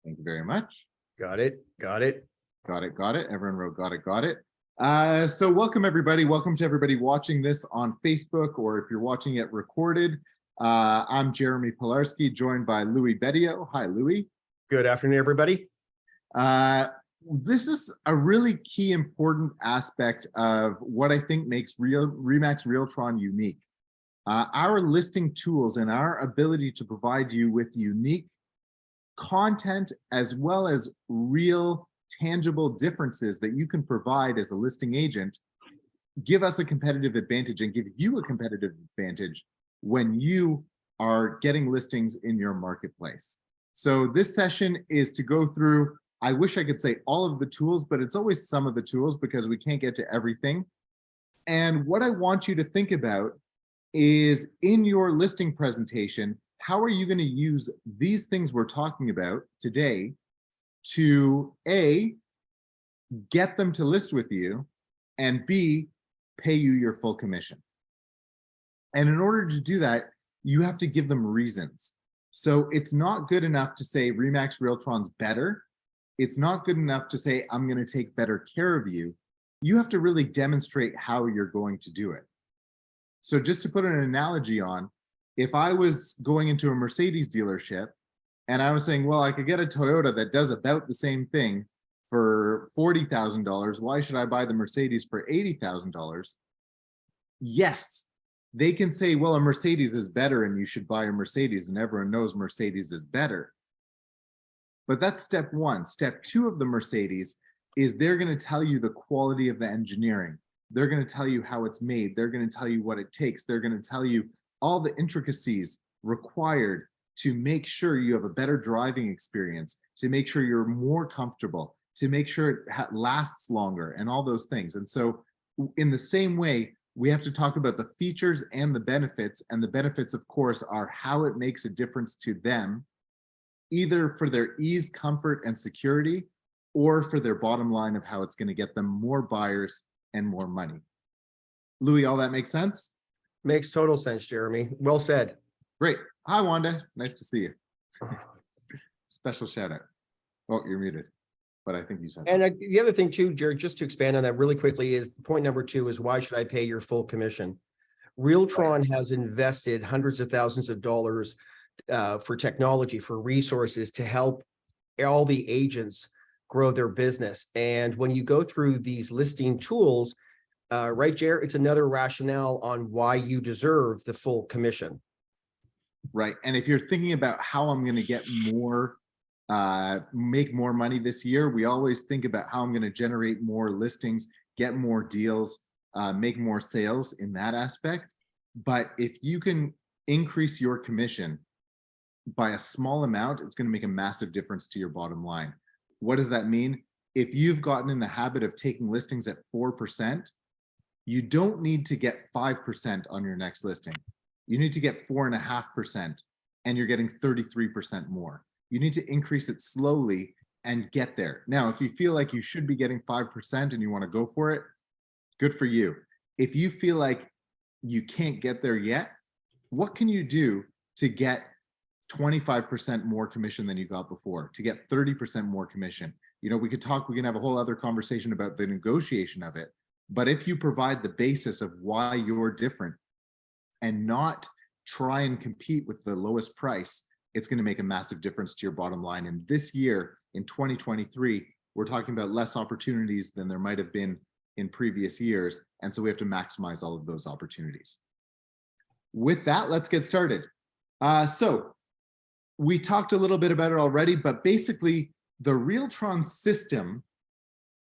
Thank you very much. Got it. Got it. Got it. Got it. Everyone wrote got it. Got it. So welcome everybody. Welcome to everybody watching this on Facebook, or if you're watching it recorded. I'm Jeremy Pilarski, joined by Louis Bedio. Hi, Louis. Good afternoon, everybody. This is a really key important aspect of what I think makes RE/MAX Realtron unique. Our listing tools and our ability to provide you with unique content as well as real tangible differences that you can provide as a listing agent give us a competitive advantage and give you a competitive advantage when you are getting listings in your marketplace. So this session is to go through, I wish I could say all of the tools, but it's always some of the tools because we can't get to everything. And what I want you to think about is in your listing presentation, how are you going to use these things we're talking about today to A, get them to list with you, and B, pay you your full commission. And in order to do that, you have to give them reasons. So it's not good enough to say RE/MAX Realtron's better. It's not good enough to say, I'm going to take better care of you. You have to really demonstrate how you're going to do it. So just to put an analogy on, if I was going into a Mercedes dealership and I was saying, well, I could get a Toyota that does about the same thing for $40,000. Why should I buy the Mercedes for $80,000? Yes, they can say, well, a Mercedes is better and you should buy a Mercedes, and everyone knows Mercedes is better. But that's step one. Step two of the Mercedes is they're going to tell you the quality of the engineering. They're going to tell you how it's made. They're going to tell you what it takes. They're going to tell you all the intricacies required to make sure you have a better driving experience, to make sure you're more comfortable, to make sure it lasts longer, and all those things. And so in the same way, we have to talk about the features and the benefits. And the benefits, of course, are how it makes a difference to them, either for their ease, comfort, and security, or for their bottom line of how it's going to get them more buyers and more money. Louis, all that makes sense? Makes total sense, Jeremy. Well said. Great. Hi, Wanda. Nice to see you. Special shout out. Oh, you're muted, but I think you said. And the other thing too, Jared, just to expand on that really quickly, is point number two is, why should I pay your full commission? Realtron has invested hundreds of thousands of dollars for technology, for resources to help all the agents grow their business. And when you go through these listing tools, right, Jared, it's another rationale on why you deserve the full commission. Right. And if you're thinking about how I'm going to get more, make more money this year, we always think about how I'm going to generate more listings, get more deals, make more sales in that aspect. But if you can increase your commission by a small amount, it's going to make a massive difference to your bottom line. What does that mean? If you've gotten in the habit of taking listings at 4%, you don't need to get 5% on your next listing. You need to get 4.5%, and you're getting 33% more. You need to increase it slowly and get there. Now, if you feel like you should be getting 5% and you want to go for it, good for you. If you feel like you can't get there yet, what can you do to get 25% more commission than you got before, to get 30% more commission? You know, we can have a whole other conversation about the negotiation of it. But if you provide the basis of why you're different and not try and compete with the lowest price, it's going to make a massive difference to your bottom line. And this year, in 2023, we're talking about less opportunities than there might have been in previous years. And so we have to maximize all of those opportunities. With that, let's get started. So we talked a little bit about it already, but basically the Realtron system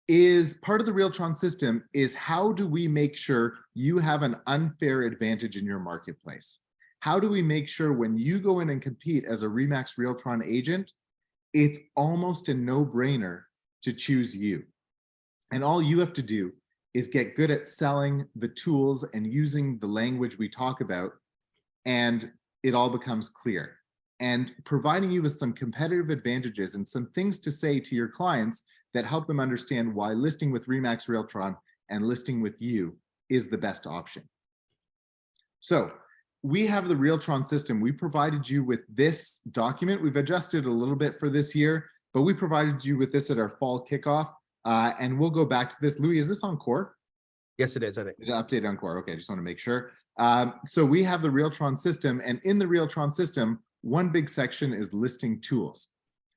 is part of the Realtron system is how do we make sure you have an unfair advantage in your marketplace? How do we make sure when you go in and compete as a RE/MAX Realtron agent, it's almost a no-brainer to choose you? And all you have to do is get good at selling the tools and using the language we talk about, and it all becomes clear. And providing you with some competitive advantages and some things to say to your clients that help them understand why listing with RE/MAX Realtron and listing with you is the best option. So we have the Realtron system. We provided you with this document. We've adjusted a little bit for this year, but we provided you with this at our fall kickoff, and we'll go back to this. Louis, is this on core? Yes, it is, I think. Updated on core. Okay, I just want to make sure. So we have the Realtron system, and in the Realtron system, one big section is listing tools.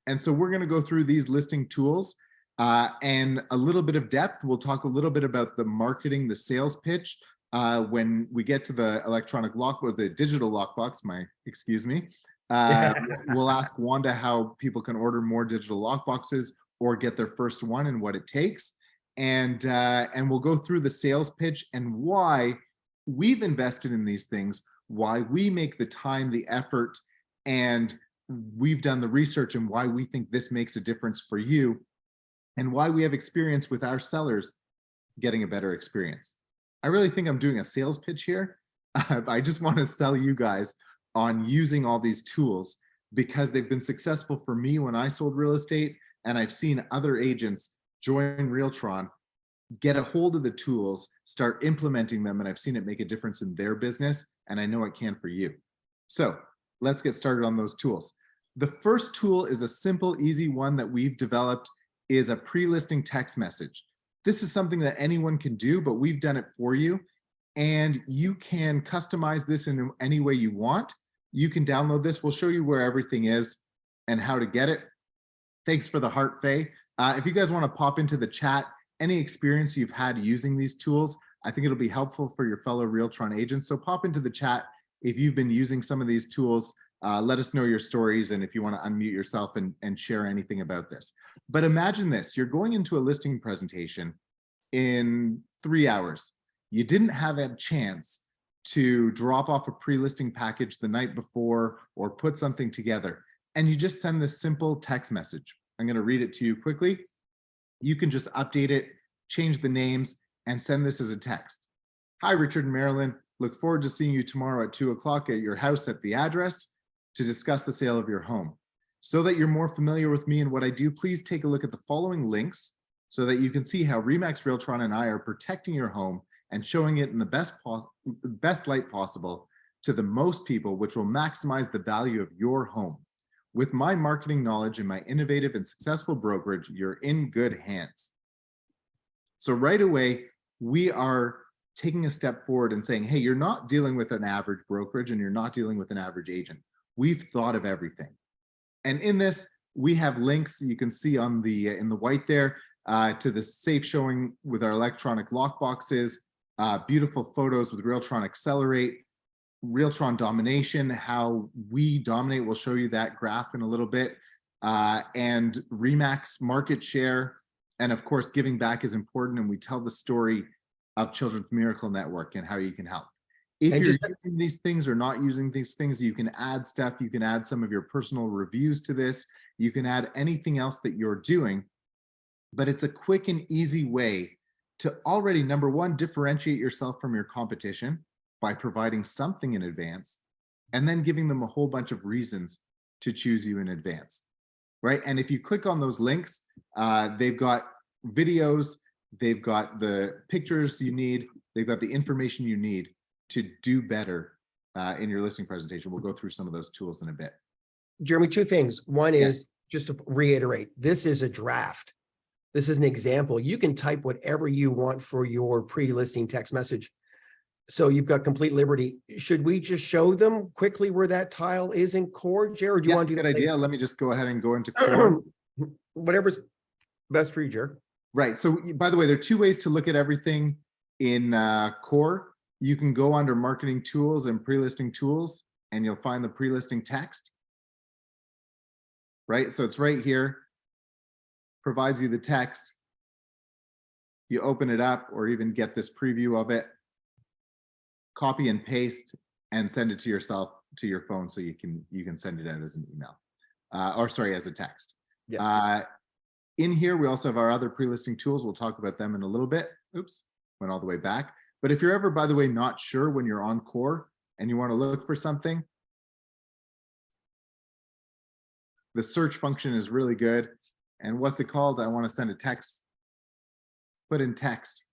And so we're going to go through these listing tools and a little bit of depth. We'll talk a little bit about the marketing, the sales pitch. When we get to the electronic lock or the digital lockbox, excuse me, we'll ask Wanda how people can order more digital lockboxes or get their first one and what it takes. And we'll go through the sales pitch and why we've invested in these things, why we make the time, the effort, and we've done the research, and why we think this makes a difference for you, and why we have experience with our sellers getting a better experience. I really think I'm doing a sales pitch here. I just want to sell you guys on using all these tools because they've been successful for me when I sold real estate, and I've seen other agents join Realtron, get a hold of the tools, start implementing them, and I've seen it make a difference in their business, and I know it can for you. So let's get started on those tools. The first tool is a simple, easy one that we've developed, is a pre-listing text message. This is something that anyone can do, but we've done it for you, and you can customize this in any way you want. You can download this. We'll show you where everything is and how to get it. Thanks for the heart, Faye. If you guys want to pop into the chat, any experience you've had using these tools, I think it'll be helpful for your fellow Realtron agents. So pop into the chat if you've been using some of these tools. Let us know your stories, and if you want to unmute yourself and share anything about this. But imagine this, you're going into a listing presentation in 3 hours. You didn't have a chance to drop off a pre-listing package the night before or put something together, and you just send this simple text message. I'm going to read it to you quickly. You can just update it, change the names, and send this as a text. Hi, Richard and Marilyn. Look forward to seeing you tomorrow at 2 o'clock at your house at the address to discuss the sale of your home. So that you're more familiar with me and what I do, please take a look at the following links so that you can see how RE/MAX Realtron and I are protecting your home and showing it in the best light possible to the most people, which will maximize the value of your home. With my marketing knowledge and my innovative and successful brokerage, you're in good hands. So right away, we are taking a step forward and saying, hey, you're not dealing with an average brokerage and you're not dealing with an average agent. We've thought of everything. And in this, we have links you can see on the in the white there to the safe showing with our electronic lock boxes, beautiful photos with Realtron Accelerate, Realtron Domination, how we dominate. We'll show you that graph in a little bit, and RE/MAX market share. And of course, giving back is important. And we tell the story of Children's Miracle Network and how you can help. If you're using these things or not using these things, you can add stuff. You can add some of your personal reviews to this. You can add anything else that you're doing, but it's a quick and easy way to already, number one, differentiate yourself from your competition by providing something in advance, and then giving them a whole bunch of reasons to choose you in advance, right? And if you click on those links, they've got videos, they've got the pictures you need, they've got the information you need to do better in your listing presentation. We'll go through some of those tools in a bit. Jeremy, two things. One is, just to reiterate, this is a draft. This is an example. You can type whatever you want for your pre-listing text message. So you've got complete liberty. Should we just show them quickly where that tile is in core, Jared? Do you want to do that? Good idea. Let me just go ahead and go into core. Whatever's best for you, Jared. Right. So by the way, there are two ways to look at everything in core. You can go under marketing tools and pre-listing tools, and you'll find the pre-listing text. Right. So it's right here, provides you the text. You open it up or even get this preview of it, copy and paste, and send it to yourself, to your phone, so you can send it out as an email, or sorry, as a text. Yeah. In here, we also have our other pre-listing tools. We'll talk about them in a little bit. Oops, went all the way back. But if you're ever, by the way, not sure when you're on core and you want to look for something, the search function is really good. And what's it called? I want to send a text. Put in text.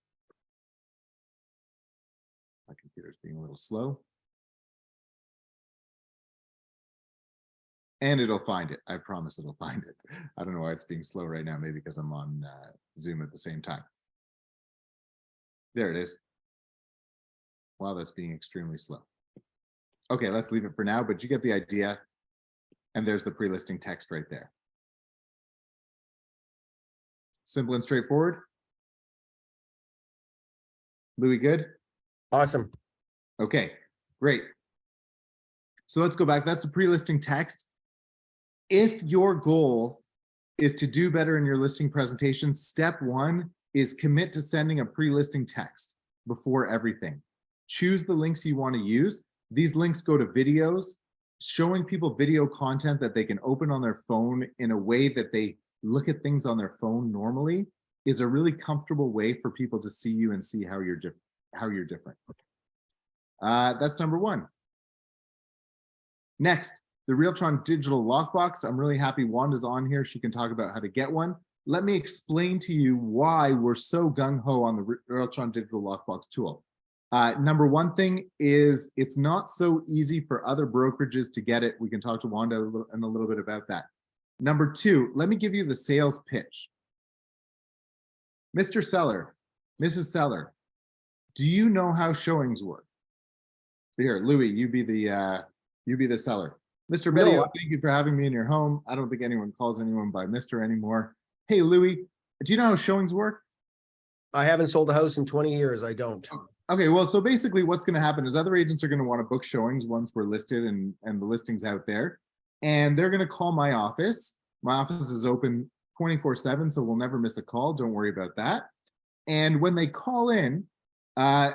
My computer's being a little slow. And it'll find it. I promise it'll find it. I don't know why it's being slow right now. Maybe because I'm on Zoom at the same time. There it is. Wow, that's being extremely slow. Okay, let's leave it for now, but you get the idea. And there's the pre-listing text right there. Simple and straightforward. Louis, good? Awesome. Okay, great. So let's go back. That's the pre-listing text. If your goal is to do better in your listing presentation, step one is commit to sending a pre-listing text before everything. Choose the links you want to use. These links go to videos, showing people video content that they can open on their phone in a way that they look at things on their phone normally is a really comfortable way for people to see you and see how you're different. That's number one. Next, the Realtron digital lockbox. I'm really happy Wanda's on here. She can talk about how to get one. Let me explain to you why we're so gung-ho on the Realtron digital lockbox tool. Number one thing is it's not so easy for other brokerages to get it. We can talk to Wanda in a little bit about that. Number two, let me give you the sales pitch. Mr. Seller, Mrs. Seller, do you know how showings work? Here, Louis, you be the seller. Mr. No, Bedio, thank you for having me in your home. I don't think anyone calls anyone by Mr. anymore. Hey, Louis, do you know how showings work? I haven't sold a house in 20 years. I don't. Okay, well, so basically what's going to happen is other agents are going to want to book showings once we're listed and the listing's out there. And they're going to call my office. My office is open 24/7, so we'll never miss a call. Don't worry about that. And when they call in, my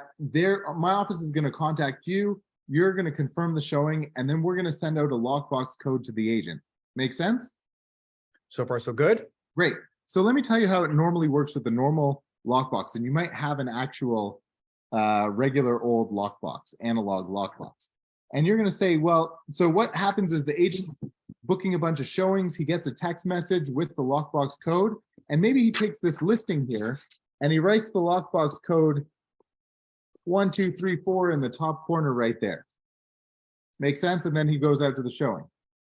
office is going to contact you. You're going to confirm the showing, and then we're going to send out a lockbox code to the agent. Make sense? So far, so good. Great. So let me tell you how it normally works with the normal lockbox. And you might have an actual regular old lockbox, analog lockbox. And you're going to say, well, so what happens is the agent booking a bunch of showings, he gets a text message with the lockbox code, and maybe he takes this listing here and he writes the lockbox code 1, 2, 3, 4 in the top corner right there. Make sense? And then he goes out to the showing.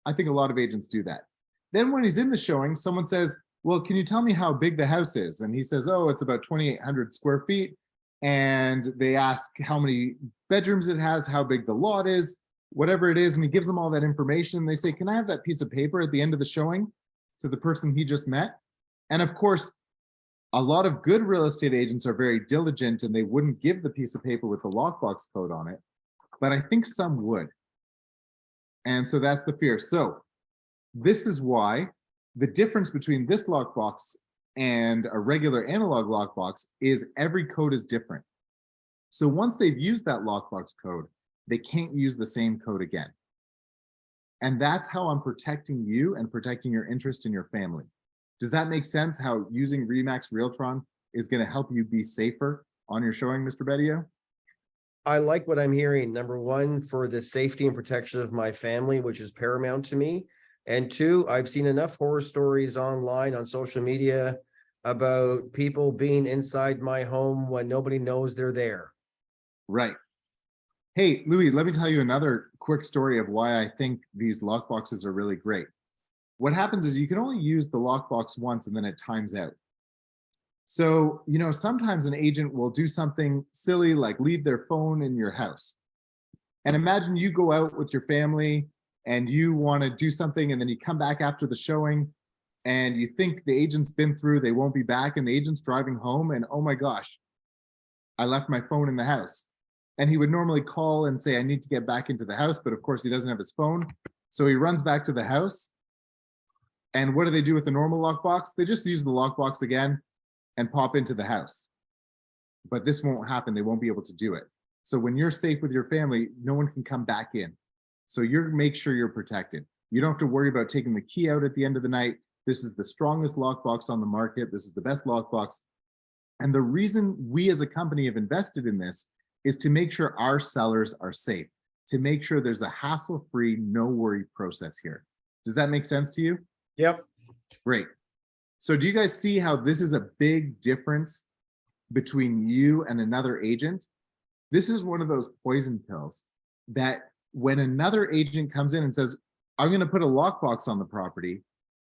I think a lot of agents do that. Then when he's in the showing, someone says, well, can you tell me how big the house is? And he says, oh, it's about 2,800 square feet. And they ask how many bedrooms it has, how big the lot is, whatever it is. And he gives them all that information. They say, can I have that piece of paper at the end of the showing to the person he just met? And of course, a lot of good real estate agents are very diligent and they wouldn't give the piece of paper with the lockbox code on it, but I think some would. And so that's the fear. So this is why the difference between this lockbox and a regular analog lockbox is every code is different. So once they've used that lockbox code, they can't use the same code again. And that's how I'm protecting you and protecting your interest in your family. Does that make sense? How using Remax Realtron is going to help you be safer on your showing, Mr. Bedio? I like what I'm hearing. Number one, for the safety and protection of my family, which is paramount to me. And two, I've seen enough horror stories online on social media about people being inside my home when nobody knows they're there. Right. Hey, Louis, let me tell you another quick story of why I think these lockboxes are really great. What happens is you can only use the lockbox once and then it times out. So, you know, sometimes an agent will do something silly like leave their phone in your house. And imagine you go out with your family and you want to do something and then you come back after the showing and you think the agent's been through, they won't be back, and the agent's driving home and oh my gosh, I left my phone in the house. And he would normally call and say, I need to get back into the house, but of course he doesn't have his phone. So he runs back to the house. And what do they do with the normal lockbox? They just use the lockbox again and pop into the house. But this won't happen. They won't be able to do it. So when you're safe with your family, no one can come back in. So make sure you're protected. You don't have to worry about taking the key out at the end of the night. This is the strongest lockbox on the market. This is the best lockbox. And the reason we as a company have invested in this is to make sure our sellers are safe, to make sure there's a hassle-free, no-worry process here. Does that make sense to you? Yep. Great. So do you guys see how this is a big difference between you and another agent? This is one of those poison pills that when another agent comes in and says, I'm going to put a lockbox on the property.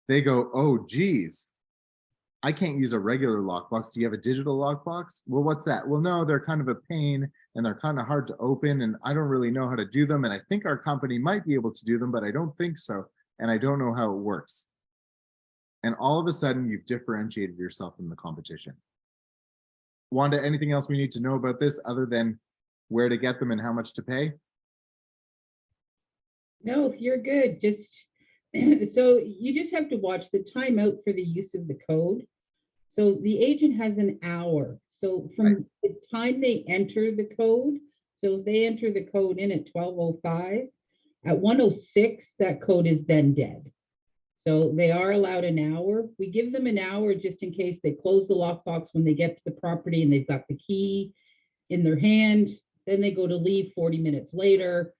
They go, oh, geez, I can't use a regular lockbox. Do you have a digital lockbox? Well, what's that? Well, no, they're kind of a pain and they're kind of hard to open and I don't really know how to do them. And I think our company might be able to do them, but I don't think so. And I don't know how it works. And all of a sudden you've differentiated yourself from the competition. Wanda, anything else we need to know about this other than where to get them and how much to pay? No, you're good. Just so you just have to watch the timeout for the use of the code. So the agent has an hour. So from the time they enter the code, so if they enter the code in at 12:05, at 1:06, that code is then dead. So they are allowed an hour. We give them an hour just in case they close the lockbox when they get to the property and they've got the key in their hand. Then they go to leave 40 minutes later.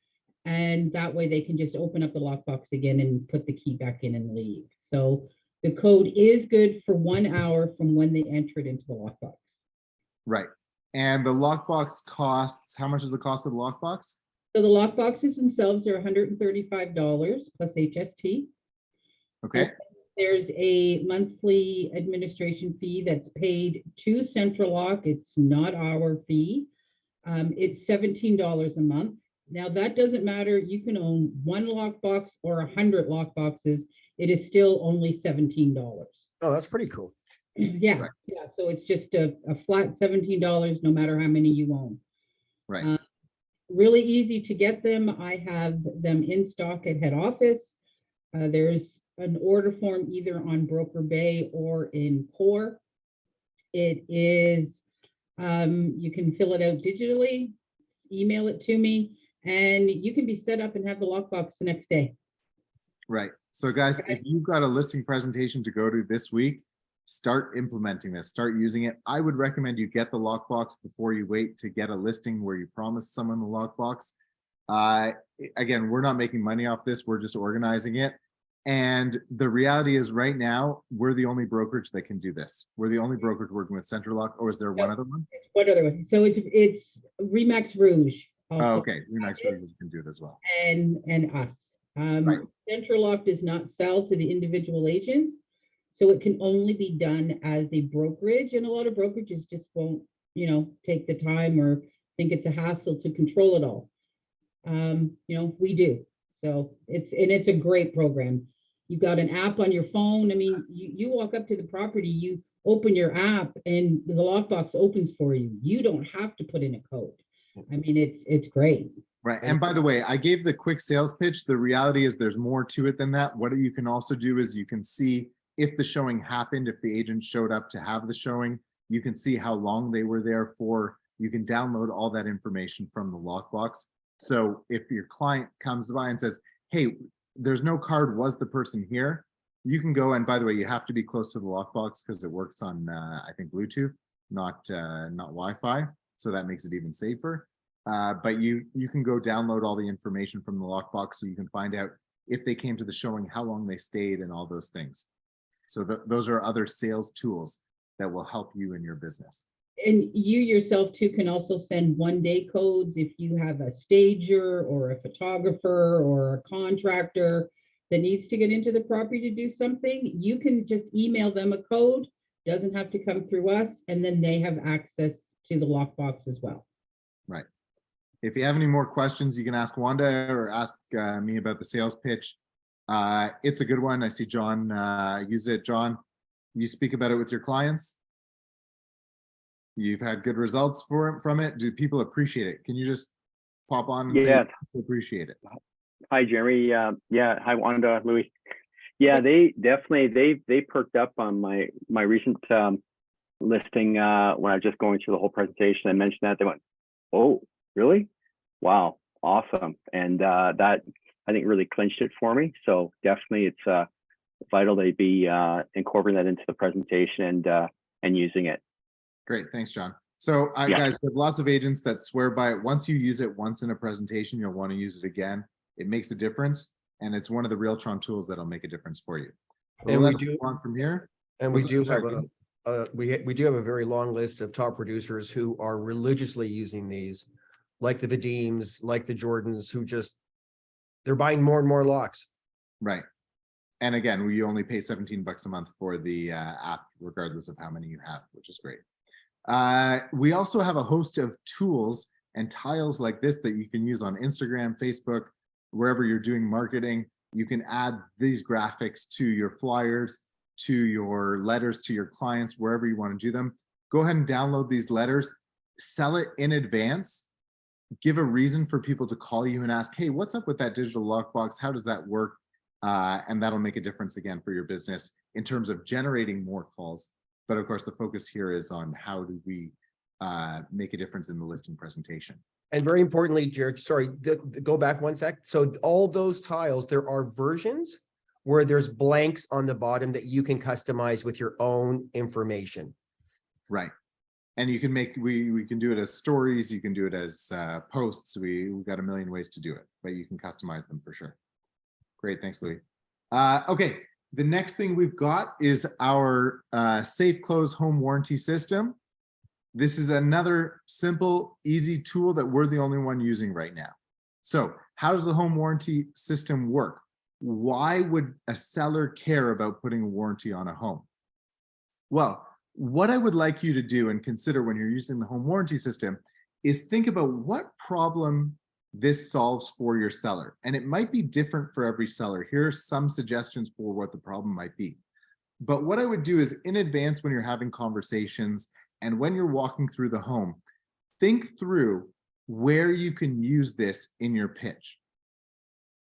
And that way they can just open up the lockbox again and put the key back in and leave. So the code is good for 1 hour from when they enter it into the lockbox. Right. And the lockbox costs, how much is the cost of the lockbox? So the lockboxes themselves are $135 plus HST. Okay. There's a monthly administration fee that's paid to Central Lock. It's not our fee. It's $17 a month. Now that doesn't matter. You can own 1 lockbox or 100 lockboxes. It is still only $17. Oh, that's pretty cool. Yeah, Right. yeah. So it's just a flat $17, no matter how many you own. Right. Really easy to get them. I have them in stock at head office. There's an order form either on Broker Bay or in Core. It is, you can fill it out digitally, email it to me, and you can be set up and have the lockbox the next day. Right. So guys, if you've got a listing presentation to go to this week, start implementing this, start using it. I would recommend you get the lockbox before you wait to get a listing where you promised someone the lockbox. Again, we're not making money off this. We're just organizing it. And the reality is right now, we're the only brokerage that can do this. We're the only brokerage working with Central Lock, or is there one other one? What other one? So it's Remax Rouge. Also. Oh, okay. Remax Rouge can do it as well. And us. Right. Central Lock does not sell to the individual agents. So it can only be done as a brokerage. And a lot of brokerages just won't, take the time or think it's a hassle to control it all. We do. So it's a great program. You've got an app on your phone. I mean, you walk up to the property, you open your app and the lockbox opens for you. You don't have to put in a code. I mean, it's great. Right. And by the way, I gave the quick sales pitch. The reality is there's more to it than that. What you can also do is you can see if the showing happened, if the agent showed up to have the showing, you can see how long they were there for. You can download all that information from the lockbox. So if your client comes by and says, hey, there's no card, was the person here? You can go, and by the way, you have to be close to the lockbox because it works on, I think, Bluetooth, not Wi-Fi. So that makes it even safer. But you can go download all the information from the lockbox so you can find out if they came to the showing, how long they stayed, and all those things. So those are other sales tools that will help you in your business. And you yourself too can also send 1-day codes if you have a stager or a photographer or a contractor that needs to get into the property to do something. You can just email them a code, doesn't have to come through us, and then they have access to the lockbox as well. Right. If you have any more questions, you can ask Wanda or ask me about the sales pitch. It's a good one. I see John use it. John, you speak about it with your clients? You've had good results from it. Do people appreciate it? Can you just pop on and say appreciate it? Hi, Jeremy. Yeah. Hi, Wanda, Louis. Yeah, they definitely, they perked up on my recent listing when I was just going through the whole presentation. I mentioned that they went, oh, really? Wow, awesome. And that I think really clinched it for me. So definitely it's vital they be incorporating that into the presentation and using it. Great, thanks, John. So guys, we have lots of agents that swear by it. Once you use it once in a presentation, you'll want to use it again. It makes a difference, and it's one of the Realtron tools that'll make a difference for you. And we do on from here. And we do have we do have a very long list of top producers who are religiously using these, like the Vadeems, like the Jordans, who just they're buying more and more locks. Right. And again, we only pay 17 bucks a month for the app, regardless of how many you have, which is great. We also have a host of tools and tiles like this that you can use on Instagram, Facebook, wherever you're doing marketing. You can add these graphics to your flyers, to your letters, to your clients, wherever you want to do them. Go ahead and download these letters, sell it in advance, give a reason for people to call you and ask, hey, what's up with that digital lockbox? How does that work? And that'll make a difference again for your business in terms of generating more calls. But of course, the focus here is on how do we make a difference in the listing presentation. And very importantly, Jared, sorry, go back one sec. So all those tiles, there are versions where there's blanks on the bottom that you can customize with your own information. Right. And you can make, we can do it as stories, you can do it as posts. We've got a million ways to do it, but you can customize them for sure. Great, thanks, Louis. Okay, the next thing we've got is our Safe Close home warranty system. This is another simple, easy tool that we're the only one using right now. So how does the home warranty system work? Why would a seller care about putting a warranty on a home? Well, what I would like you to do and consider when you're using the home warranty system is think about what problem this solves for your seller. And it might be different for every seller. Here are some suggestions for what the problem might be. But what I would do is in advance when you're having conversations and when you're walking through the home, think through where you can use this in your pitch.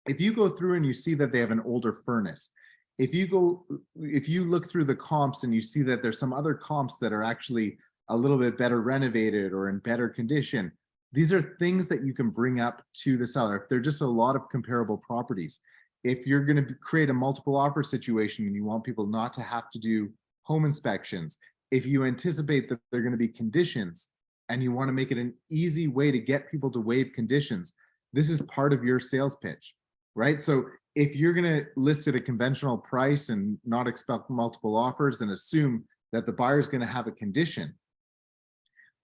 If you go through and you see that they have an older furnace, if you look through the comps and you see that there's some other comps that are actually a little bit better renovated or in better condition, these are things that you can bring up to the seller. If they're just a lot of comparable properties, if you're going to create a multiple offer situation and you want people not to have to do home inspections, if you anticipate that they're going to be conditions and you want to make it an easy way to get people to waive conditions, this is part of your sales pitch, right? So if you're going to list at a conventional price and not expect multiple offers and assume that the buyer is going to have a condition,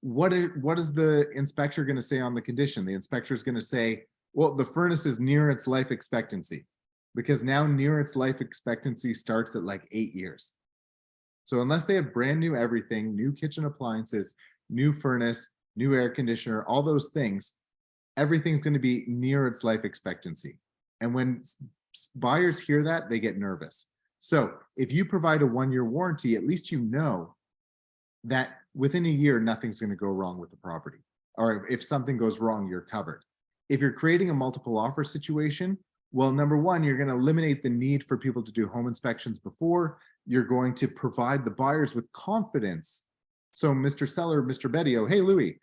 what is the inspector going to say on the condition? The inspector is going to say, well, the furnace is near its life expectancy, because now near its life expectancy starts at like 8 years. So unless they have brand new everything, new kitchen appliances, new furnace, new air conditioner, all those things, everything's going to be near its life expectancy. And when buyers hear that, they get nervous. So if you provide a 1-year warranty, at least you know that within a year, nothing's going to go wrong with the property. Or if something goes wrong, you're covered. If you're creating a multiple offer situation, well, number one, you're going to eliminate the need for people to do home inspections before. You're going to provide the buyers with confidence. So Mr. Seller, Mr. Bedio, hey, Louis,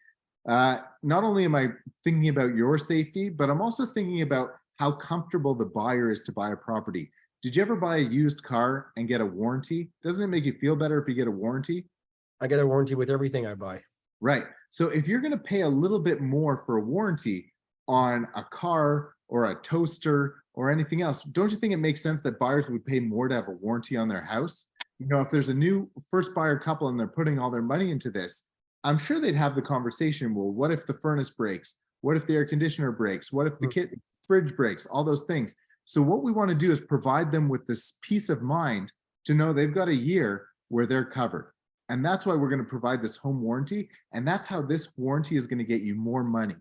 not only am I thinking about your safety, but I'm also thinking about how comfortable the buyer is to buy a property. Did you ever buy a used car and get a warranty? Doesn't it make you feel better if you get a warranty? I get a warranty with everything I buy. Right. So if you're going to pay a little bit more for a warranty on a car or a toaster or anything else, don't you think it makes sense that buyers would pay more to have a warranty on their house? You know, if there's a new first buyer couple and they're putting all their money into this, I'm sure they'd have the conversation, well, what if the furnace breaks? What if the air conditioner breaks? What if the fridge breaks? All those things. So what we want to do is provide them with this peace of mind to know they've got a year where they're covered. And that's why we're going to provide this home warranty. And that's how this warranty is going to get you more money.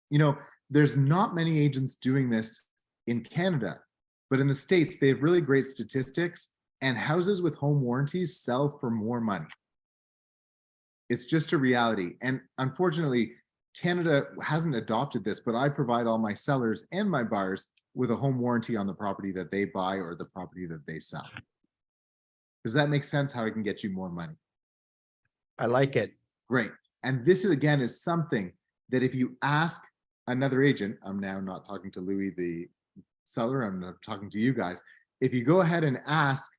You know, there's not many agents doing this in Canada, but in the States, they have really great statistics, and houses with home warranties sell for more money. It's just a reality. And unfortunately, Canada hasn't adopted this, but I provide all my sellers and my buyers with a home warranty on the property that they buy or the property that they sell. Does that make sense how I can get you more money? I like it. Great. And this is, again, is something that if you ask another agent, I'm now not talking to Louis, the seller, I'm not talking to you guys. If you go ahead and ask,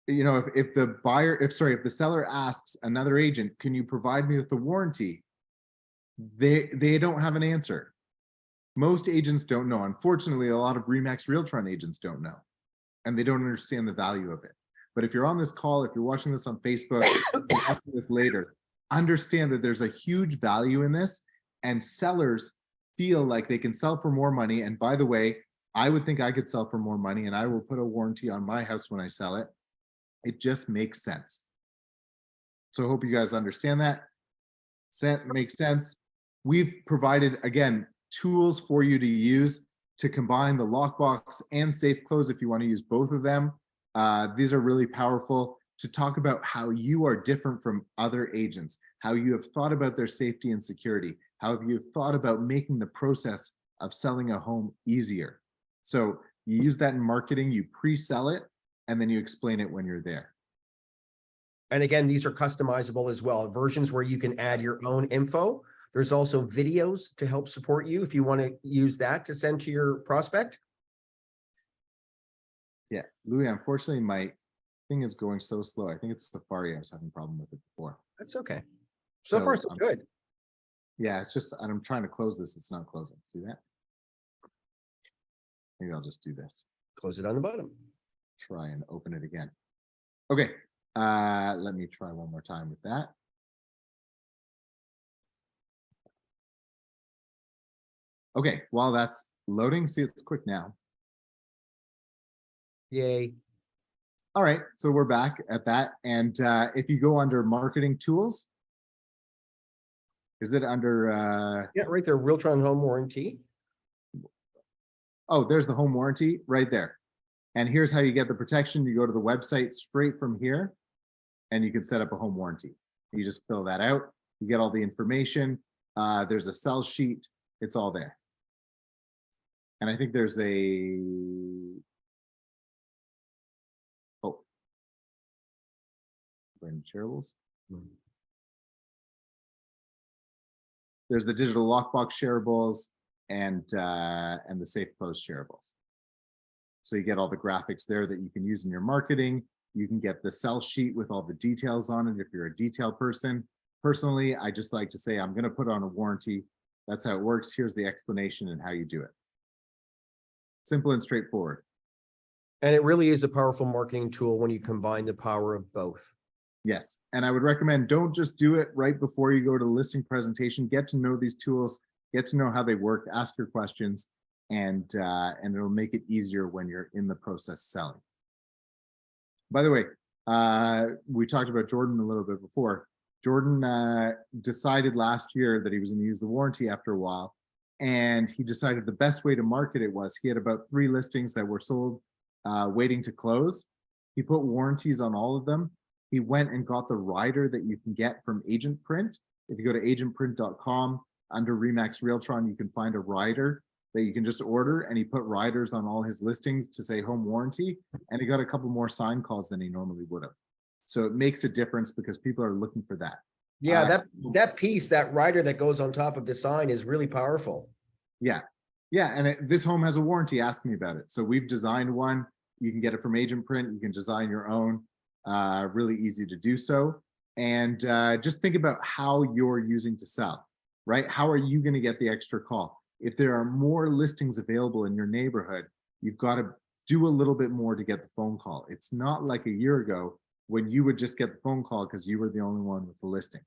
you know, if the seller asks another agent, can you provide me with the warranty? They don't have an answer. Most agents don't know. Unfortunately, a lot of RE/MAX Realtron agents don't know, and they don't understand the value of it. But if you're on this call, if you're watching this on Facebook, you're watching this later, understand that there's a huge value in this, and sellers feel like they can sell for more money. And by the way, I would think I could sell for more money and I will put a warranty on my house when I sell it. It just makes sense. So I hope you guys understand that. Makes sense. We've provided, again, tools for you to use to combine the lockbox and safe close if you want to use both of them. These are really powerful to talk about how you are different from other agents, how you have thought about their safety and security, how you have thought about making the process of selling a home easier. So you use that in marketing, you pre-sell it, and then you explain it when you're there. And again, these are customizable as well. Versions where you can add your own info. There's also videos to help support you if you want to use that to send to your prospect. Yeah, Louis, unfortunately, my thing is going so slow. I think it's Safari. I was having a problem with it before. That's okay. So far, so good. Yeah, it's just, I'm trying to close this. It's not closing. See that? Maybe I'll just do this. Close it on the bottom. Try and open it again. Okay, let me try one more time with that. Okay, while that's loading, see, it's quick now. Yay. All right, so we're back at that. And if you go under marketing tools, is it under? Yeah, right there, Realtron home warranty. Oh, there's the home warranty right there. And here's how you get the protection. You go to the website straight from here, and you can set up a home warranty. You just fill that out. You get all the information. There's a sell sheet. It's all there. And I think there's a, oh, shareables. There's the digital lockbox shareables and the safe close shareables. So you get all the graphics there that you can use in your marketing. You can get the sell sheet with all the details on it if you're a detail person. Personally, I just like to say, I'm going to put on a warranty. That's how it works. Here's the explanation and how you do it. Simple and straightforward. And it really is a powerful marketing tool when you combine the power of both. Yes, and I would recommend don't just do it right before you go to the listing presentation. Get to know these tools, get to know how they work, ask your questions, and it'll make it easier when you're in the process selling. By the way, we talked about Jordan a little bit before. Jordan decided last year that he was going to use the warranty after a while, and he decided the best way to market it was he had about 3 listings that were sold waiting to close. He put warranties on all of them. He went and got the rider that you can get from Agent Print. If you go to agentprint.com under Remax Realtron, you can find a rider that you can just order, and he put riders on all his listings to say home warranty, and he got a couple more sign calls than he normally would have. So it makes a difference because people are looking for that. Yeah, that piece, that rider that goes on top of the sign is really powerful. Yeah, and this home has a warranty. Ask me about it. So we've designed one. You can get it from Agent Print. You can design your own. Really easy to do so. And just think about how you're using to sell, right? How are you going to get the extra call? If there are more listings available in your neighborhood, you've got to do a little bit more to get the phone call. It's not like a year ago when you would just get the phone call because you were the only one with the listing.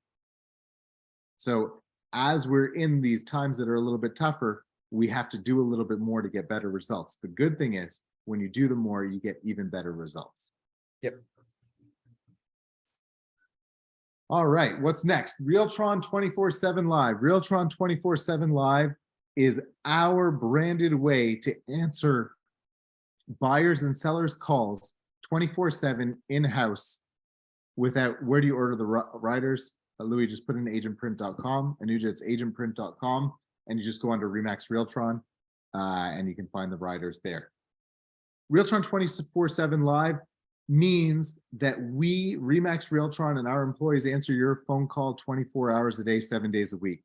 So as we're in these times that are a little bit tougher, we have to do a little bit more to get better results. The good thing is when you do the more, you get even better results. Yep. All right, what's next? Realtron 24/7 Live. Realtron 24/7 Live is our branded way to answer buyers and sellers calls 24/7 in-house without, where do you order the riders? Louis, just put in agentprint.com. Anuja, it's agentprint.com, and you just go under Remax Realtron and you can find the riders there. Realtron 24/7 Live means that we, Remax Realtron, and our employees answer your phone call 24 hours a day, 7 days a week.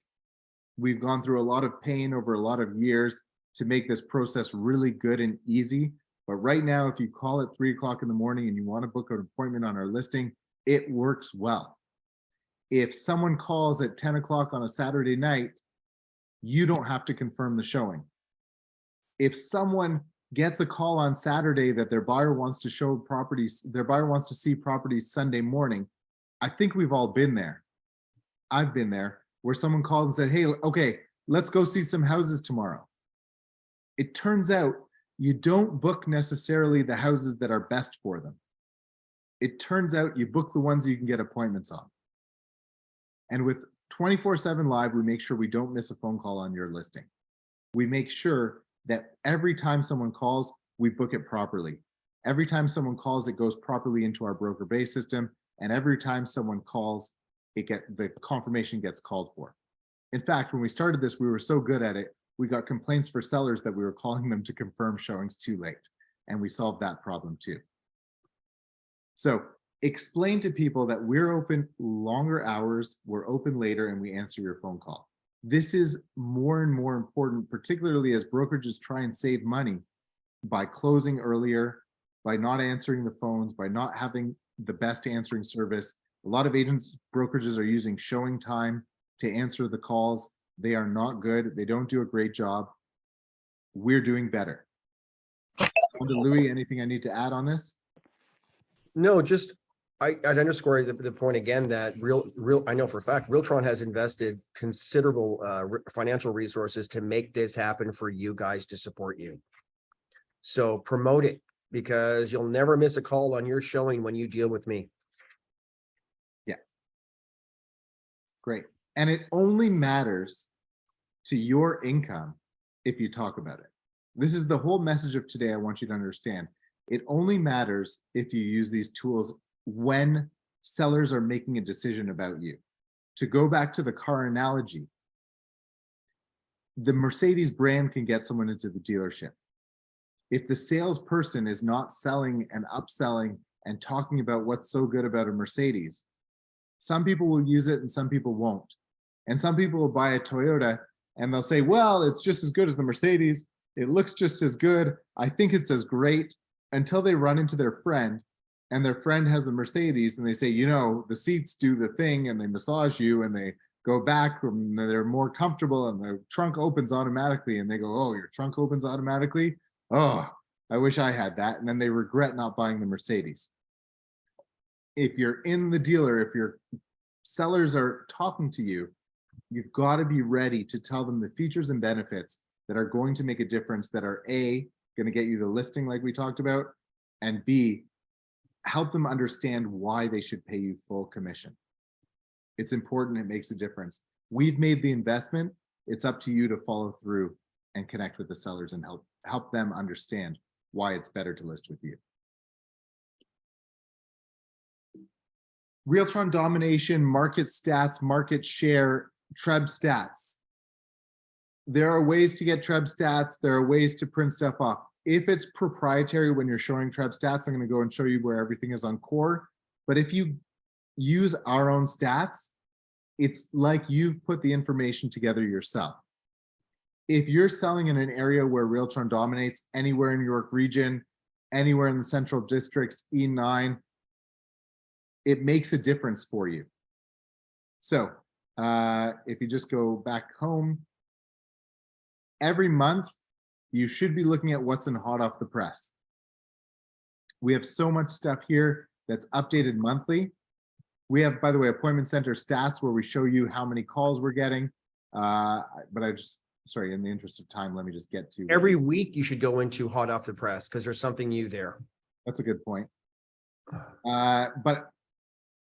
We've gone through a lot of pain over a lot of years to make this process really good and easy. But right now, if you call at 3 o'clock in the morning and you want to book an appointment on our listing, it works well. If someone calls at 10 o'clock on a Saturday night, you don't have to confirm the showing. If someone gets a call on Saturday that their buyer wants to show properties, their buyer wants to see properties Sunday morning, I think we've all been there. I've been there where someone calls and said, hey, okay, let's go see some houses tomorrow. It turns out you don't book necessarily the houses that are best for them. It turns out you book the ones you can get appointments on. And with 24/7 Live, we make sure we don't miss a phone call on your listing. We make sure that every time someone calls, we book it properly. Every time someone calls, it goes properly into our broker base system. And every time someone calls, the confirmation gets called for. In fact, when we started this, we were so good at it, we got complaints for sellers that we were calling them to confirm showings too late. And we solved that problem too. So explain to people that we're open longer hours, we're open later, and we answer your phone call. This is more and more important, particularly as brokerages try and save money by closing earlier, by not answering the phones, by not having the best answering service. A lot of agents, brokerages are using showing time to answer the calls. They are not good. They don't do a great job. We're doing better. Louis, anything I need to add on this? No, just I'd underscore the point again that I know for a fact, Realtron has invested considerable financial resources to make this happen for you guys to support you. So promote it, because you'll never miss a call on your showing when you deal with me. Yeah. Great. And it only matters to your income if you talk about it. This is the whole message of today. I want you to understand. It only matters if you use these tools when sellers are making a decision about you. To go back to the car analogy, the Mercedes brand can get someone into the dealership. If the salesperson is not selling and upselling and talking about what's so good about a Mercedes, some people will use it and some people won't. And some people will buy a Toyota and they'll say, well, it's just as good as the Mercedes. It looks just as good. I think it's as great, until they run into their friend and their friend has the Mercedes and they say, you know, the seats do the thing and they massage you and they go back and they're more comfortable and the trunk opens automatically, and they go, oh, your trunk opens automatically? Oh, I wish I had that. And then they regret not buying the Mercedes. If you're in the dealer, if your sellers are talking to you, you've got to be ready to tell them the features and benefits that are going to make a difference, that are A, going to get you the listing like we talked about, and B, help them understand why they should pay you full commission. It's important. It makes a difference. We've made the investment. It's up to you to follow through and connect with the sellers and help them understand why it's better to list with you. Realtron domination, market stats, market share, Treb stats. There are ways to get Treb stats. There are ways to print stuff off. If it's proprietary, when you're showing Treb stats, I'm going to go and show you where everything is on core. But if you use our own stats, it's like you've put the information together yourself. If you're selling in an area where Realtron dominates, anywhere in New York region, anywhere in the central districts, E9, it makes a difference for you. So if you just go back home, every month, you should be looking at what's in hot off the press. We have so much stuff here that's updated monthly. We have, by the way, appointment center stats where we show you how many calls we're getting. But sorry, in the interest of time, let me just get to Every week you should go into hot off the press because there's something new there. That's a good point. But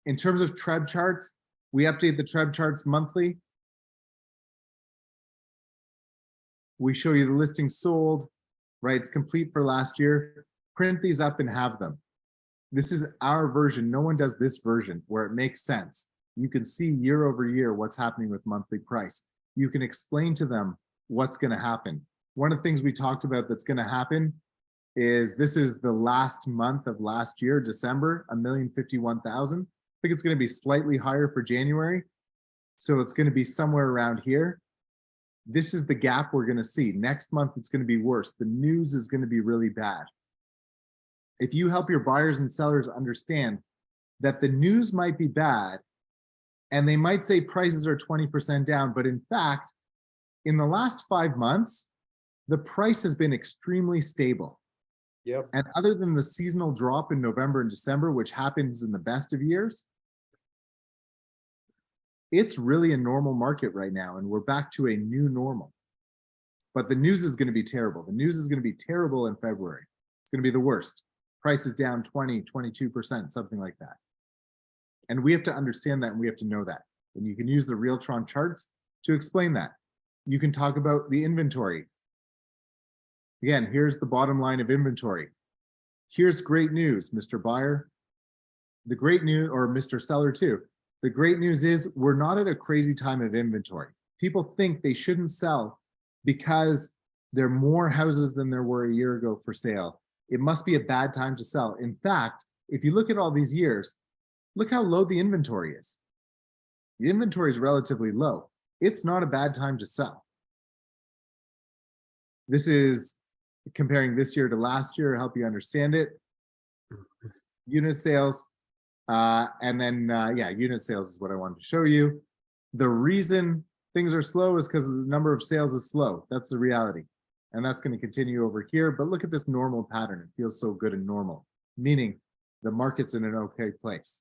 in terms of Treb charts, we update the Treb charts monthly. We show you the listing sold, right? It's complete for last year. Print these up and have them. This is our version. No one does this version where it makes sense. You can see year over year what's happening with monthly price. You can explain to them what's going to happen. One of the things we talked about that's going to happen is this is the last month of last year, December, 1,051,000. I think it's going to be slightly higher for January. So it's going to be somewhere around here. This is the gap we're going to see. Next month, it's going to be worse. The news is going to be really bad. If you help your buyers and sellers understand that the news might be bad, and they might say prices are 20% down, but in fact, in the last 5 months, the price has been extremely stable. Yep. And other than the seasonal drop in November and December, which happens in the best of years, it's really a normal market right now, and we're back to a new normal. but the news is going to be terrible. The news is going to be terrible in February. It's going to be the worst. Prices down 20, 22%, something like that. And we have to understand that, and we have to know that. And you can use the Realtron charts to explain that. You can talk about the inventory. Again, here's the bottom line of inventory. Here's great news, Mr. Buyer. The great news, or Mr. Seller too. The great news is we're not at a crazy time of inventory. People think they shouldn't sell because there are more houses than there were a year ago for sale. It must be a bad time to sell. In fact, if you look at all these years, look how low the inventory is. The inventory is relatively low. It's not a bad time to sell. This is comparing this year to last year, help you understand it. Unit sales, and then, yeah, unit sales is what I wanted to show you. The reason things are slow is because the number of sales is slow. That's the reality. And that's going to continue over here. But look at this normal pattern. It feels so good and normal, meaning the market's in an okay place.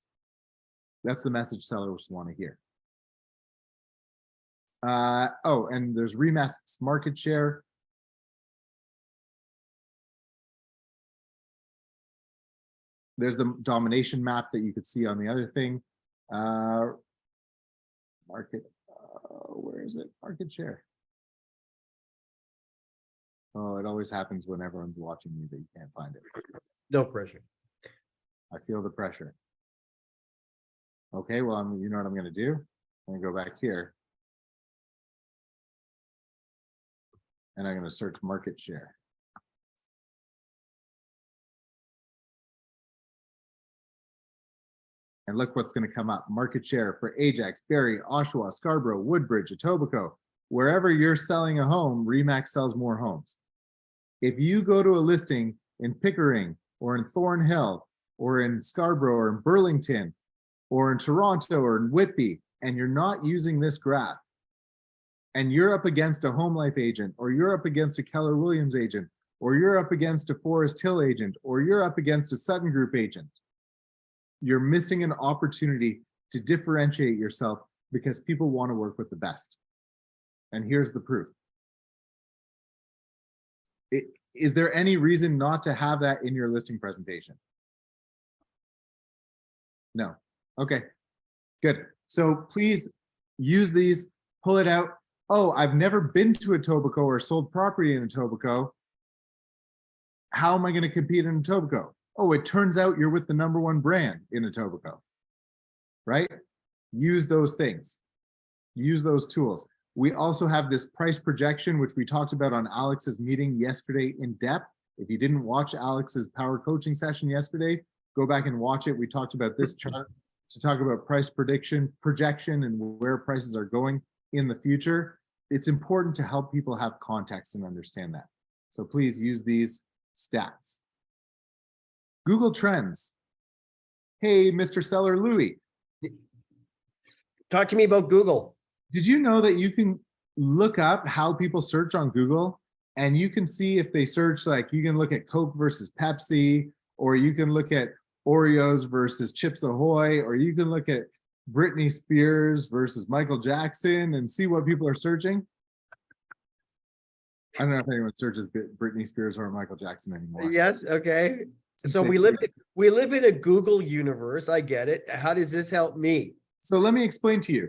That's the message sellers want to hear. Oh, and there's Remax's market share. There's the domination map that you could see on the other thing. Market, where is it? Market share. Oh, it always happens when everyone's watching you that you can't find it. No pressure. I feel the pressure. Okay, well, you know what I'm going to do? I'm going to go back here. And I'm going to search market share. And look what's going to come up. Market share for Ajax, Barrie, Oshawa, Scarborough, Woodbridge, Etobicoke. Wherever you're selling a home, Remax sells more homes. If you go to a listing in Pickering or in Thornhill or in Scarborough or in Burlington or in Toronto or in Whitby, and you're not using this graph, and you're up against a Home Life agent, or you're up against a Keller Williams agent, or you're up against a Forest Hill agent, or you're up against a Sutton Group agent, you're missing an opportunity to differentiate yourself because people want to work with the best. And here's the proof. Is there any reason not to have that in your listing presentation? No. Okay, good. So please use these, pull it out. Oh, I've never been to Etobicoke or sold property in Etobicoke. How am I going to compete in Etobicoke? Oh, it turns out you're with the #1 brand in Etobicoke, right? Use those things. Use those tools. We also have this price projection, which we talked about on Alex's meeting yesterday in depth. If you didn't watch Alex's power coaching session yesterday, go back and watch it. We talked about this chart to talk about price projection, and where prices are going in the future. It's important to help people have context and understand that. So please use these stats. Google Trends. Hey, Mr. Seller Louis. Talk to me about Google. Did you know that you can look up how people search on Google, and you can see if they search, like you can look at Coke versus Pepsi, or you can look at Oreos versus Chips Ahoy, or you can look at Britney Spears versus Michael Jackson and see what people are searching? I don't know if anyone searches Britney Spears or Michael Jackson anymore. Yes, okay. So we live in a Google universe. I get it. How does this help me? So let me explain to you.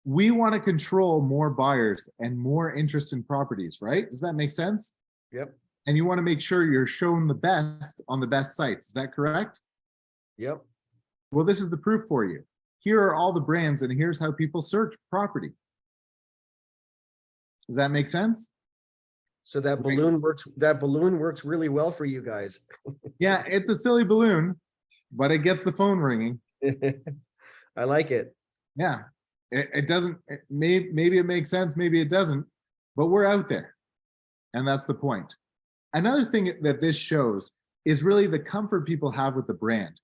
We want to control more buyers and more interest in properties, right? Does that make sense? Yep. And you want to make sure you're shown the best on the best sites. Is that correct? Yep. Well, this is the proof for you. Here are all the brands, and here's how people search property. Does that make sense? So that balloon works. That balloon works really well for you guys. Yeah, it's a silly balloon, but it gets the phone ringing. I like it. Yeah, it doesn't. Maybe it makes sense. Maybe it doesn't. But we're out there, and that's the point. Another thing that this shows is really the comfort people have with the brand.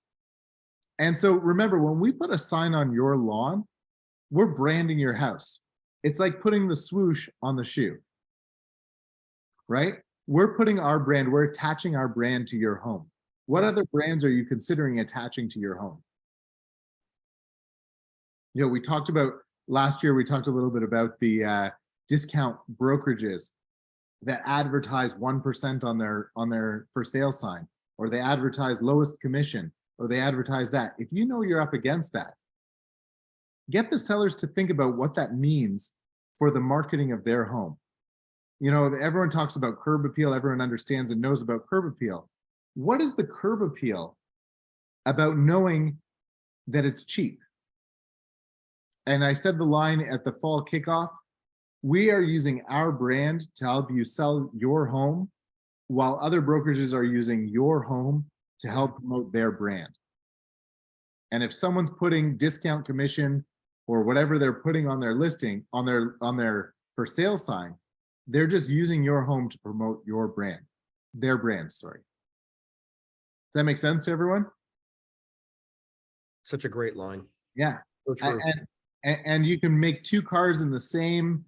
And so remember, when we put a sign on your lawn, we're branding your house. It's like putting the swoosh on the shoe, right? We're putting our brand, we're attaching our brand to your home. What other brands are you considering attaching to your home? You know, we talked about last year, we talked a little bit about the discount brokerages that advertise 1% on their for sale sign, or they advertise lowest commission, or they advertise that. If you know you're up against that, get the sellers to think about what that means for the marketing of their home. You know, everyone talks about curb appeal, everyone understands and knows about curb appeal. What is the curb appeal about knowing that it's cheap? And I said the line at the fall kickoff, we are using our brand to help you sell your home, while other brokerages are using your home to help promote their brand. And if someone's putting discount commission or whatever they're putting on their listing, on their for sale sign, they're just using your home to promote your brand, their brand, sorry. Does that make sense to everyone? Such a great line. Yeah. So true. And you can make two cars in the same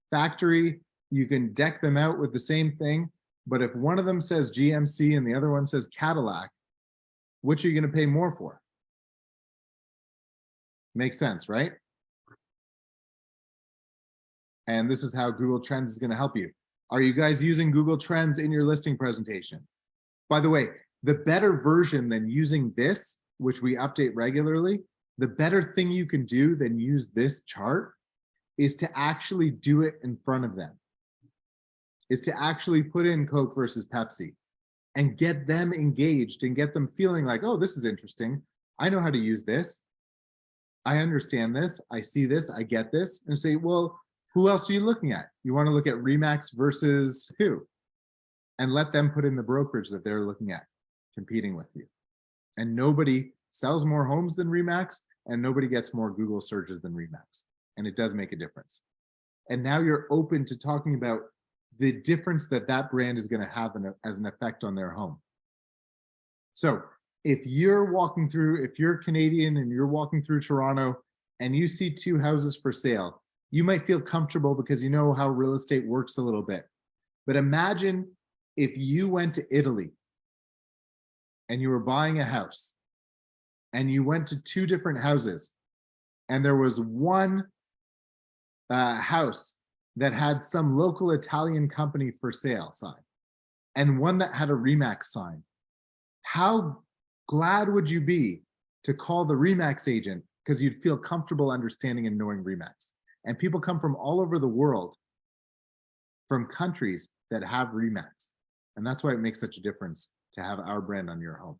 factory. You can deck them out with the same thing, but if one of them says GMC and the other one says Cadillac, which are you going to pay more for? Makes sense, right? And this is how Google Trends is going to help you. Are you guys using Google Trends in your listing presentation? By the way, the better version than using this, which we update regularly, the better thing you can do than use this chart is to actually do it in front of them, is to actually put in Coke versus Pepsi and get them engaged and get them feeling like, oh, this is interesting. I know how to use this. I understand this. I see this. I get this. And say, well, who else are you looking at? You want to look at Remax versus who? And let them put in the brokerage that they're looking at, competing with you. And nobody sells more homes than Remax, and nobody gets more Google searches than Remax. And it does make a difference. And now you're open to talking about the difference that that brand is going to have as an effect on their home. So if you're walking through, if you're Canadian and you're walking through Toronto and you see two houses for sale, you might feel comfortable because you know how real estate works a little bit. But imagine if you went to Italy and you were buying a house and you went to two different houses and there was one house that had some local Italian company for sale sign and one that had a Remax sign. How glad would you be to call the Remax agent because you'd feel comfortable understanding and knowing Remax? And people come from all over the world, from countries that have Remax. And that's why it makes such a difference to have our brand on your home.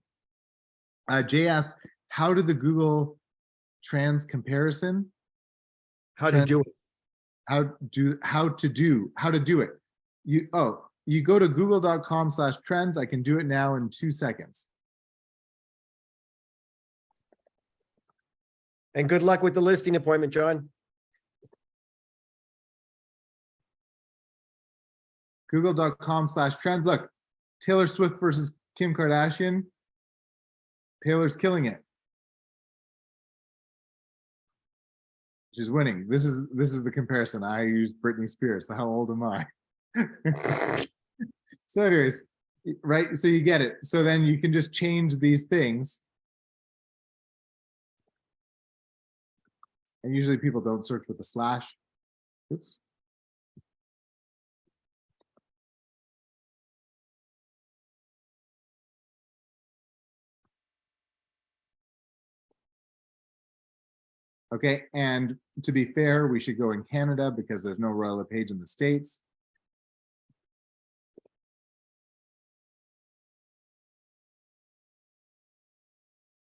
Jay asks, how did the Google Trends comparison? How to do it. How to do it. You go to google.com/trends. I can do it now in 2 seconds. And good luck with the listing appointment, John. Google.com/trends. Look, Taylor Swift versus Kim Kardashian. Taylor's killing it. She's winning. This is the comparison. I used Britney Spears. How old am I? So anyways, right? So you get it. So then you can just change these things. And usually people don't search with a slash. Oops. Okay, and to be fair, we should go in Canada because there's no Royal LePage in the States.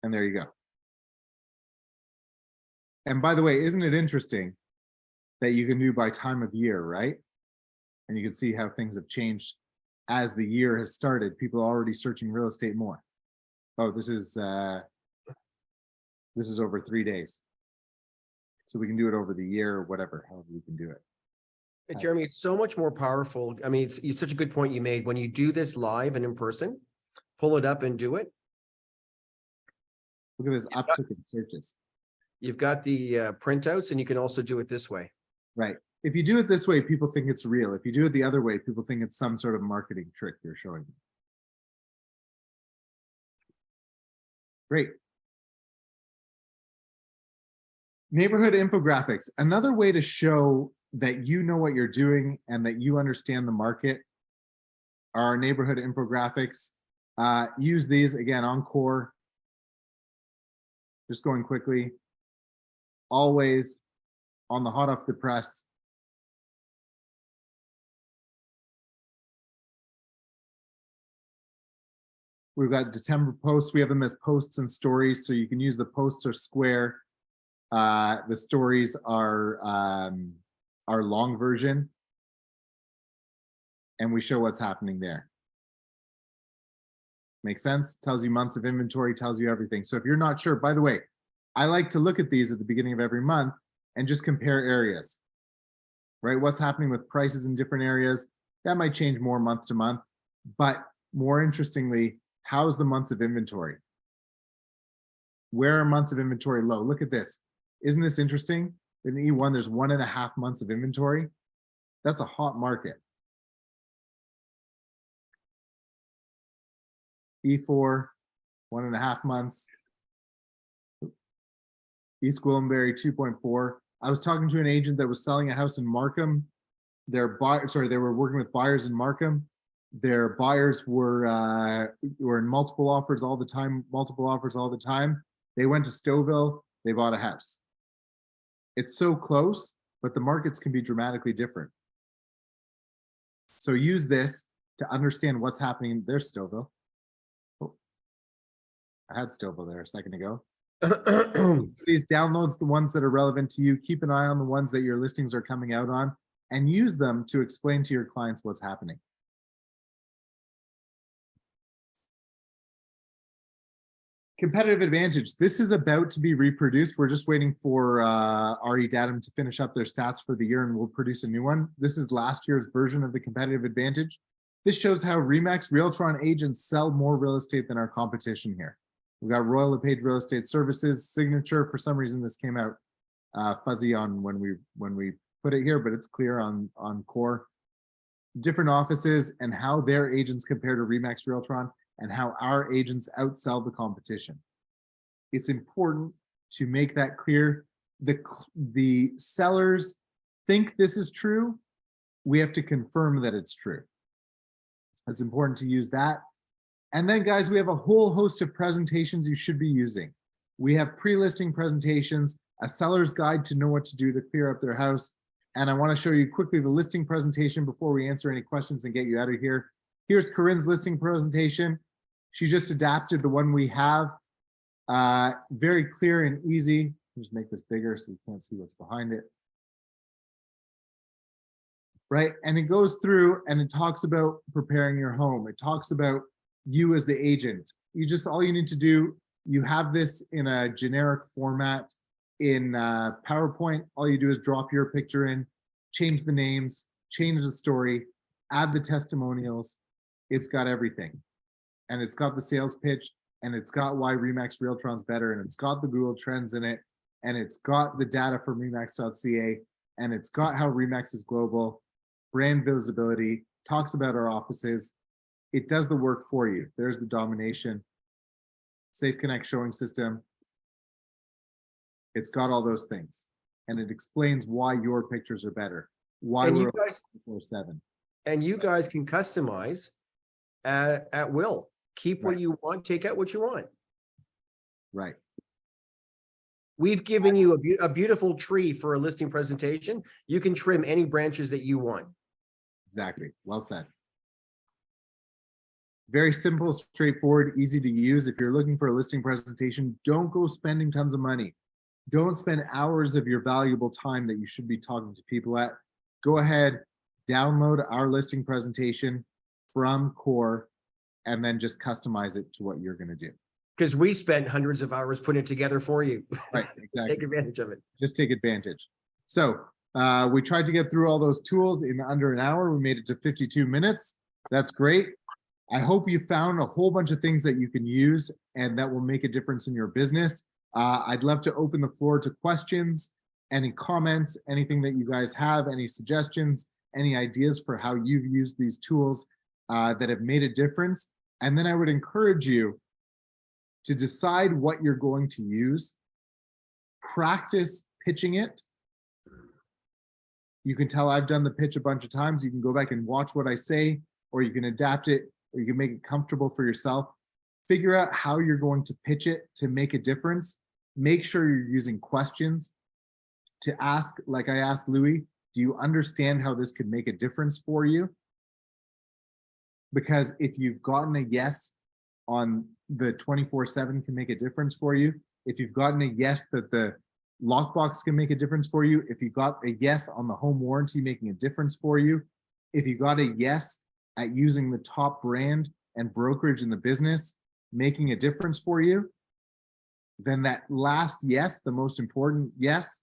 And there you go. And by the way, isn't it interesting that you can do by time of year, right? And you can see how things have changed as the year has started. People are already searching real estate more. Oh, this is over 3 days. So we can do it over the year or whatever, however we can do it. Hey, Jeremy, it's so much more powerful. I mean, it's such a good point you made. When you do this live and in person, pull it up and do it. Look at this uptick in searches. You've got the printouts, and you can also do it this way. Right. If you do it this way, people think it's real. If you do it the other way, people think it's some sort of marketing trick you're showing them. Great. Neighborhood infographics, another way to show that you know what you're doing and that you understand the market are our neighborhood infographics. Use these again on Core. Just going quickly. Always on the hot off the press. We've got December posts. We have them as posts and stories, so you can use the posts or square. The stories are our long version, and we show what's happening there. Make sense? Tells you months of inventory, tells you everything. So if you're not sure, by the way, I like to look at these at the beginning of every month and just compare areas, right? What's happening with prices in different areas? That might change more month to month, but more interestingly, how's the months of inventory? Where are months of inventory low? Look at this. Isn't this interesting? In E1, there's 1.5 months of inventory. That's a hot market. E4, 1.5 months. East Gwillimbury, 2.4. I was talking to an agent that was selling a house in Markham. They were working with buyers in Markham. Their buyers were in multiple offers all the time. They went to Stouffville, they bought a house. It's so close, but the markets can be dramatically different. So use this to understand what's happening. There's Stouffville. Oh, I had Stouffville there a second ago. Please download the ones that are relevant to you. Keep an eye on the ones that your listings are coming out on and use them to explain to your clients what's happening. Competitive advantage. This is about to be reproduced. We're just waiting for RE Datum to finish up their stats for the year and we'll produce a new one. This is last year's version of the competitive advantage. This shows how RE/MAX Realtron agents sell more real estate than our competition here. We've got Royal LePage Real Estate Services, Signature. For some reason, this came out fuzzy on when we put it here, but it's clear on Core. Different offices and how their agents compare to RE/MAX Realtron and how our agents outsell the competition. It's important to make that clear. The sellers think this is true. We have to confirm that it's true. It's important to use that. And then guys, we have a whole host of presentations you should be using. We have pre-listing presentations, a seller's guide to know what to do to clear up their house. And I want to show you quickly the listing presentation before we answer any questions and get you out of here. Here's Corinne's listing presentation. She just adapted the one we have. Very clear and easy. Just make this bigger so you can't see what's behind it. Right, and it goes through and it talks about preparing your home. It talks about you as the agent. All you need to do, you have this in a generic format in PowerPoint. All you do is drop your picture in, change the names, change the story, add the testimonials. It's got everything. And it's got the sales pitch, and it's got why RE/MAX Realtron's better, and it's got the Google Trends in it, and it's got the data from remax.ca, and it's got how RE/MAX is global, brand visibility, talks about our offices. It does the work for you. There's the domination, Safe Connect showing system. It's got all those things, and it explains why your pictures are better. Why we're 24/7. And you guys can customize at will. Keep what you want, take out what you want. Right. We've given you a beautiful tree for a listing presentation. You can trim any branches that you want. Exactly. Well said. Very simple, straightforward, easy to use. If you're looking for a listing presentation, don't go spending tons of money. Don't spend hours of your valuable time that you should be talking to people at. Go ahead, download our listing presentation from Core, and then just customize it to what you're going to do. Because we spent hundreds of hours putting it together for you. Right, exactly. Take advantage of it. Just take advantage. So we tried to get through all those tools in under an hour. We made it to 52 minutes. That's great. I hope you found a whole bunch of things that you can use and that will make a difference in your business. I'd love to open the floor to questions, any comments, anything that you guys have, any suggestions, any ideas for how you've used these tools that have made a difference. And then I would encourage you to decide what you're going to use. Practice pitching it. You can tell I've done the pitch a bunch of times. You can go back and watch what I say, or you can adapt it, or you can make it comfortable for yourself. Figure out how you're going to pitch it to make a difference. Make sure you're using questions to ask, like I asked Louis, do you understand how this could make a difference for you? Because if you've gotten a yes on the 24/7 can make a difference for you, if you've gotten a yes that the lockbox can make a difference for you, if you got a yes on the home warranty making a difference for you, if you got a yes at using the top brand and brokerage in the business making a difference for you, then that last yes, the most important yes,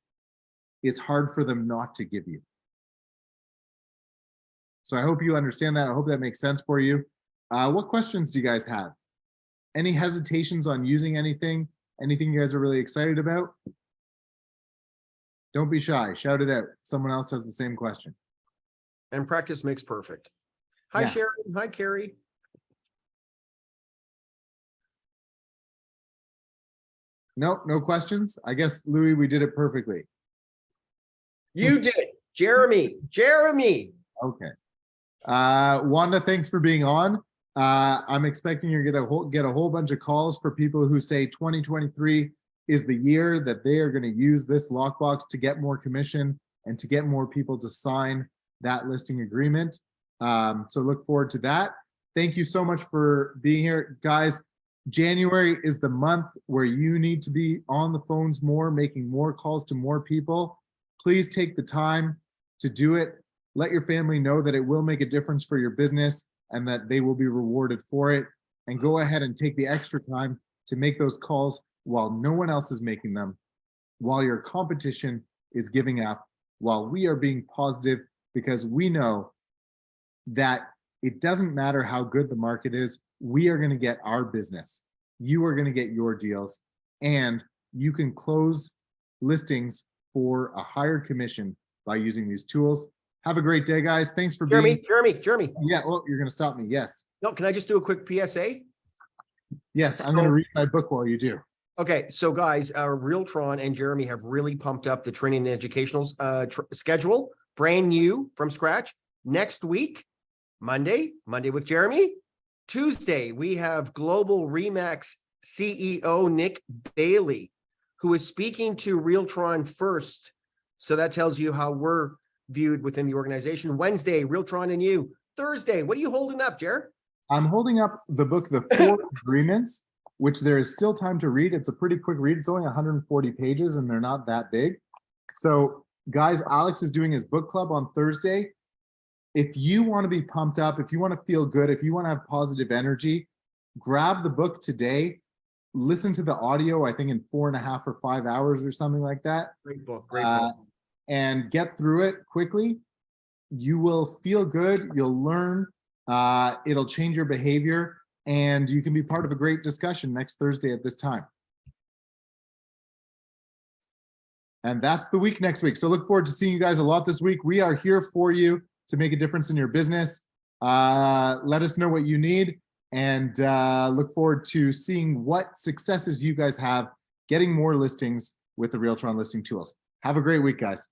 is hard for them not to give you. So I hope you understand that. I hope that makes sense for you. What questions do you guys have? Any hesitations on using anything? Anything you guys are really excited about? Don't be shy. Shout it out. Someone else has the same question. And practice makes perfect. Hi, Yeah. Sharon. Hi, Carrie. Nope, no questions. I guess, Louis, we did it perfectly. You did. Jeremy. Jeremy. Okay. Wanda, thanks for being on. I'm expecting you're gonna get a whole bunch of calls for people who say 2023 is the year that they are going to use this lockbox to get more commission and to get more people to sign that listing agreement. So look forward to that. Thank you so much for being here, guys. January is the month where you need to be on the phones more, making more calls to more people. Please take the time to do it. Let your family know that it will make a difference for your business and that they will be rewarded for it. And go ahead and take the extra time to make those calls while no one else is making them, while your competition is giving up, while we are being positive, because we know that it doesn't matter how good the market is, we are going to get our business. You are going to get your deals, and you can close listings for a higher commission by using these tools. Have a great day, guys. Thanks for being. Jeremy. Yeah, well, you're going to stop me. Yes. No, can I just do a quick PSA? Yes, I'm going to read my book while you do. Okay, so guys, our Realtron and Jeremy have really pumped up the training and educational schedule, brand new from scratch. Next week, Monday with Jeremy. Tuesday, we have Global Remax CEO Nick Bailey, who is speaking to Realtron first. So that tells you how we're viewed within the organization. Wednesday, Realtron and you. Thursday, what are you holding up, Jer? I'm holding up the book, The Four Agreements, which there is still time to read. It's a pretty quick read. It's only 140 pages and they're not that big. So guys, Alex is doing his book club on Thursday. If you want to be pumped up, if you want to feel good, if you want to have positive energy, grab the book today. Listen to the audio, I think in 4.5 or 5 hours or something like that. Great book, great book. And get through it quickly. You will feel good. You'll learn. It'll change your behavior. And you can be part of a great discussion next Thursday at this time. And that's the week next week. So look forward to seeing you guys a lot this week. We are here for you to make a difference in your business. Let us know what you need, and look forward to seeing what successes you guys have getting more listings with the Realtron listing tools. Have a great week, guys.